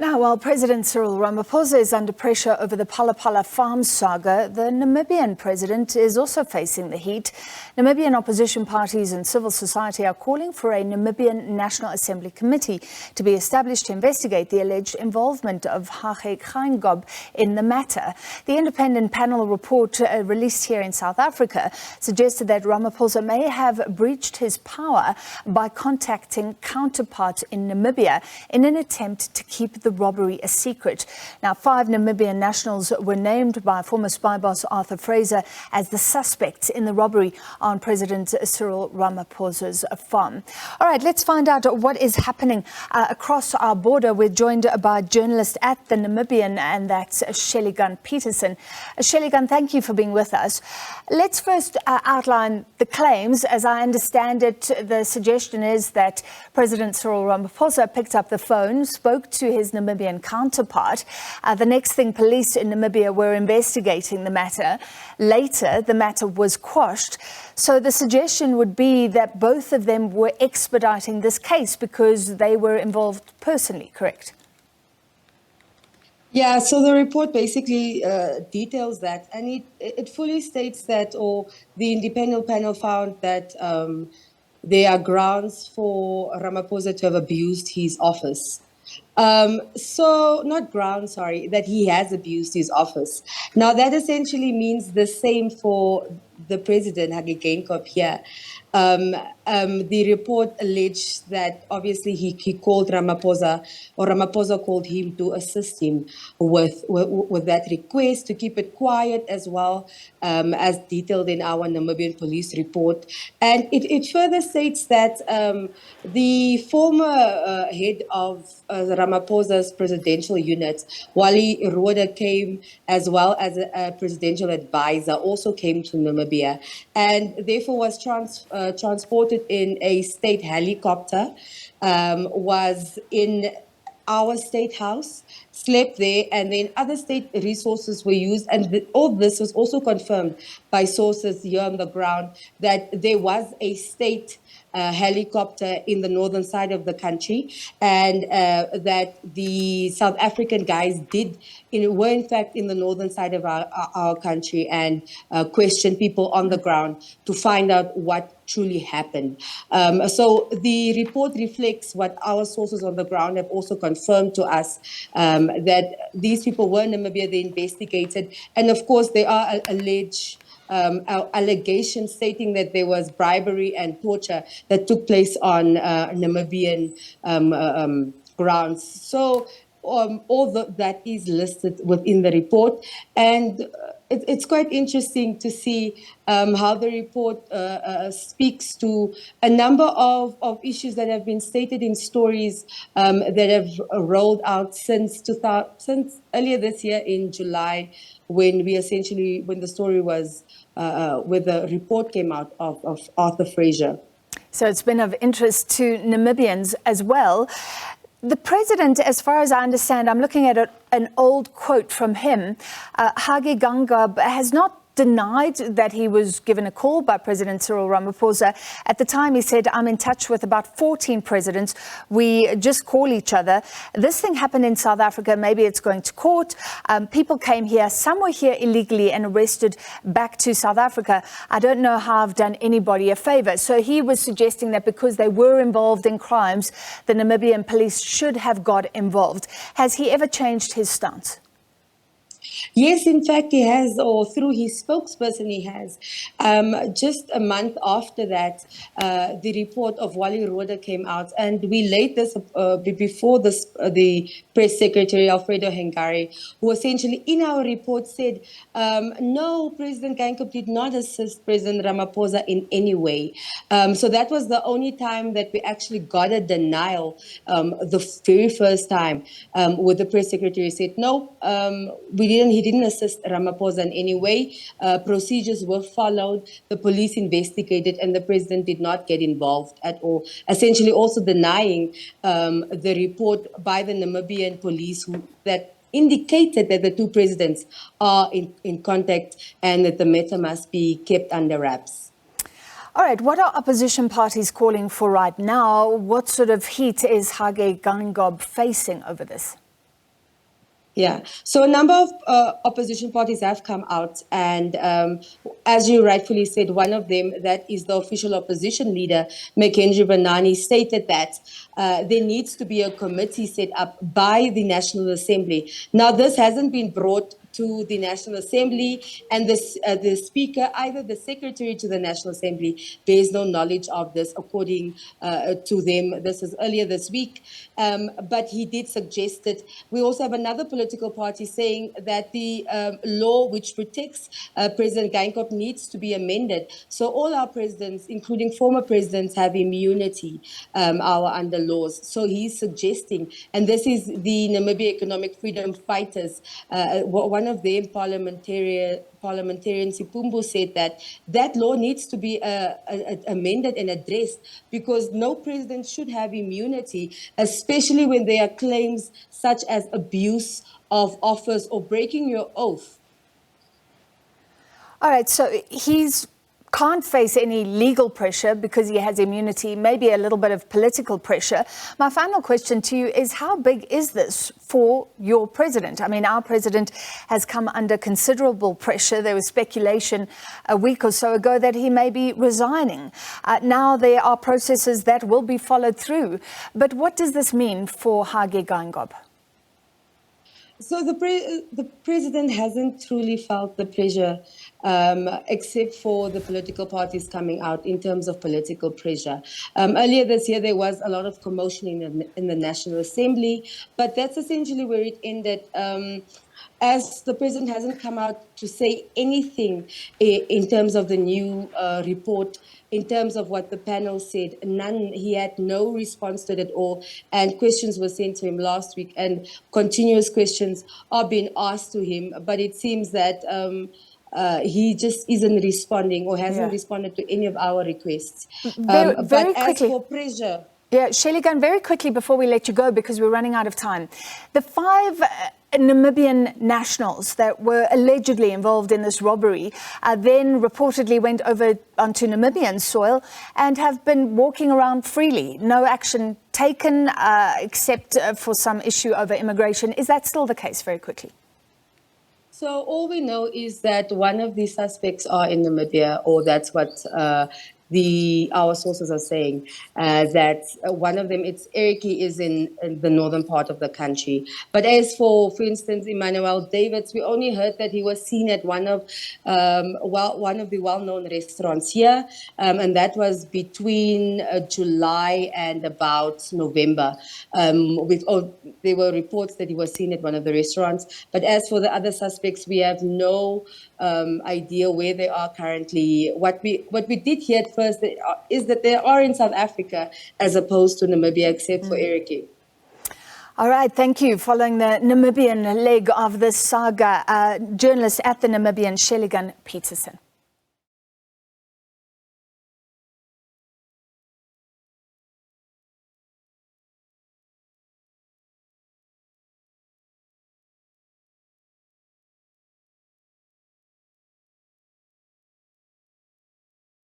Now, while President Cyril Ramaphosa is under pressure over the Phala Phala farm saga, the Namibian president is also facing the heat. Namibian opposition parties and civil society are calling for a Namibian National Assembly Committee to be established to investigate the alleged involvement of Hage Geingob in the matter. The independent panel report released here in South Africa suggested that Ramaphosa may have breached his power by contacting counterparts in Namibia in an attempt to keep the robbery a secret. Now, 5 Namibian nationals were named by former spy boss Arthur Fraser as the suspects in the robbery on President Cyril Ramaphosa's farm. All right, let's find out what is happening across our border. We're joined by a journalist at the Namibian, and that's Shelleygan Petersen. Shelleygan, thank you for being with us. Let's first outline the claims. As I understand it, the suggestion is that President Cyril Ramaphosa picked up the phone, spoke to his Namibian counterpart. The next thing, police in Namibia were investigating the matter. Later, the matter was quashed. So the suggestion would be that both of them were expediting this case because they were involved personally, correct? Yeah, so the report basically details that, and it fully states that, or the independent panel found that there are grounds for Ramaphosa to have abused his office. That he has abused his office. Now, that essentially means the same for the president, Hage Geingob, here. The report alleged that obviously he called Ramaphosa, or Ramaphosa called him to assist him with that request to keep it quiet as well, as detailed in our Namibian police report. And it further states that the former head of Ramaphosa's presidential unit, Wally Rhoda, came as well as a presidential advisor, also came to Namibia, and therefore was transported in a state helicopter, was in our state house, slept there, and then other state resources were used. And all this was also confirmed by sources here on the ground that there was a state helicopter in the northern side of the country, and that the South African guys were in fact in the northern side of our country and questioned people on the ground to find out what truly happened. So the report reflects what our sources on the ground have also confirmed to us, that these people were in Namibia, they investigated, and of course there are allegations stating that there was bribery and torture that took place on Namibian grounds. So all that is listed within the report, and it's quite interesting to see how the report speaks to a number of issues that have been stated in stories that have rolled out since earlier this year in July, when the story was, where the report came out of Arthur Fraser. So it's been of interest to Namibians as well. The president, as far as I understand, I'm looking at an old quote from him. Hage Geingob has not denied that he was given a call by President Cyril Ramaphosa. At the time, he said, "I'm in touch with about 14 presidents. We just call each other." This thing happened in South Africa. Maybe it's going to court. People came here. Some were here illegally and arrested back to South Africa. I don't know how I've done anybody a favor. So he was suggesting that because they were involved in crimes, the Namibian police should have got involved. Has he ever changed his stance? Yes, in fact, he has, or through his spokesperson, he has. Just a month after that, the report of Wally Rhoda came out, and we laid this before this, the press secretary, Alfredo Hengari, who essentially in our report said, no, President Geingob did not assist President Ramaphosa in any way. So that was the only time that we actually got a denial, the very first time, where the press secretary said, no, he didn't assist Ramaphosa in any way. Procedures were followed, the police investigated, and the president did not get involved at all. Essentially also denying the report by the Namibian police that indicated that the two presidents are in contact and that the matter must be kept under wraps. All right, what are opposition parties calling for right now? What sort of heat is Hage Geingob facing over this? Yeah, so a number of opposition parties have come out, and as you rightfully said, one of them, that is the official opposition leader, Mackenzie Banani, stated that there needs to be a committee set up by the National Assembly. Now, this hasn't been brought to the National Assembly, and the Speaker, either the Secretary to the National Assembly, bears no knowledge of this, according to them. This is earlier this week, but he did suggest it. We also have another political party saying that the law which protects President Geingob needs to be amended. So all our presidents, including former presidents, have immunity under laws. So he's suggesting, and this is the Namibia Economic Freedom Fighters, one of them, parliamentarian Sipumbu, said that law needs to be amended and addressed, because no president should have immunity, especially when there are claims such as abuse of office or breaking your oath. All right, so he's can't face any legal pressure because he has immunity, maybe a little bit of political pressure. My final question to you is, how big is this for your president? I mean, our president has come under considerable pressure. There was speculation a week or so ago that he may be resigning. Now there are processes that will be followed through. But what does this mean for Hage Geingob? So the president hasn't truly felt the pressure, except for the political parties coming out in terms of political pressure. Earlier this year, there was a lot of commotion in the National Assembly, but that's essentially where it ended. As the president hasn't come out to say anything in terms of the new report, in terms of what the panel said, he had no response to it at all. And questions were sent to him last week, and continuous questions are being asked to him. But it seems that he just isn't responding, or hasn't responded to any of our requests. Very but quickly. As for pressure... Yeah, Shelleygan, very quickly before we let you go, because we're running out of time. The 5 Namibian nationals that were allegedly involved in this robbery then reportedly went over onto Namibian soil and have been walking around freely. No action taken except for some issue over immigration. Is that still the case? Very quickly. So all we know is that one of the suspects are in Namibia, or that's what our sources are saying, that one of them, it's Eriki, is in the northern part of the country. But as for instance, Emmanuel Davids, we only heard that he was seen at one of the well-known restaurants here, and that was between July and about November. There were reports that he was seen at one of the restaurants. But as for the other suspects, we have no idea where they are currently. What we did hear at first is that they are in South Africa as opposed to Namibia, except for Eriki. All right, thank you. Following the Namibian leg of this saga, journalist at the Namibian, Shelleygan Petersen.